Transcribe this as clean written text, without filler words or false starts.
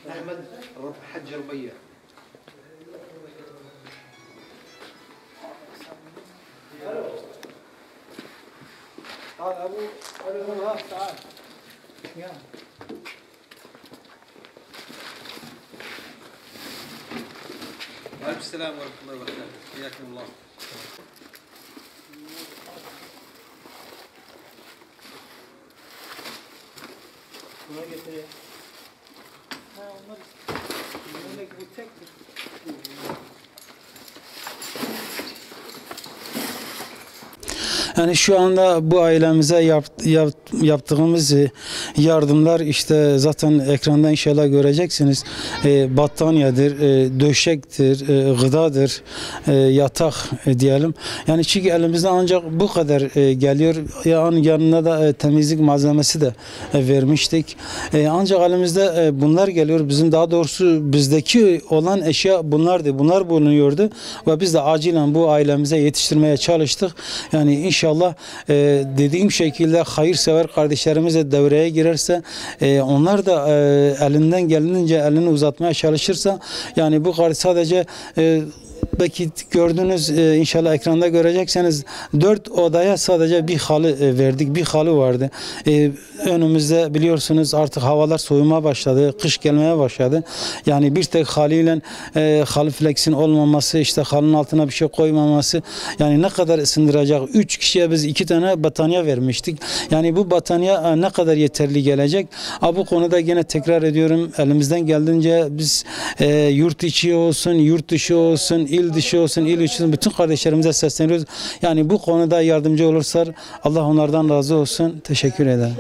أحمد حج ربيع. تعال أبو تعال. وعليكم السلام ورحمة الله وبركاته. حياكم الله. Buna getiriyor. Ha onlar bu tektir. Yani şu anda bu ailemize yaptığımız yardımlar işte zaten ekranda inşallah göreceksiniz. Battaniyedir, döşektir, gıdadır, yatak diyelim. Yani çünkü elimizden ancak bu kadar geliyor. Yani yanına da temizlik malzemesi de vermiştik. Ancak elimizde bunlar geliyor. Bizim daha doğrusu bizdeki olan eşya bunlardı. Bunlar bulunuyordu ve biz de acilen bu ailemize yetiştirmeye çalıştık. Yani İnşallah dediğim şekilde hayırsever kardeşlerimiz de devreye girerse, onlar da elinden geldiğince elini uzatmaya çalışırsa, yani bu sadece belki gördünüz, inşallah ekranda görecekseniz 4 odaya sadece bir halı verdik. Bir halı vardı. Önümüzde biliyorsunuz artık havalar soğumaya başladı. Kış gelmeye başladı. Yani bir tek halıyla halı flexin olmaması, işte halının altına bir şey koymaması, yani ne kadar ısındıracak? 3 kişiye biz 2 tane battaniye vermiştik. Yani bu battaniye ne kadar yeterli gelecek? Bu konuda yine tekrar ediyorum, elimizden geldiğince biz yurt içi olsun, yurt dışı olsun, il dışı olsun, il içi olsun, bütün kardeşlerimize sesleniyoruz. Yani bu konuda yardımcı olursa Allah onlardan razı olsun. Teşekkür ederim.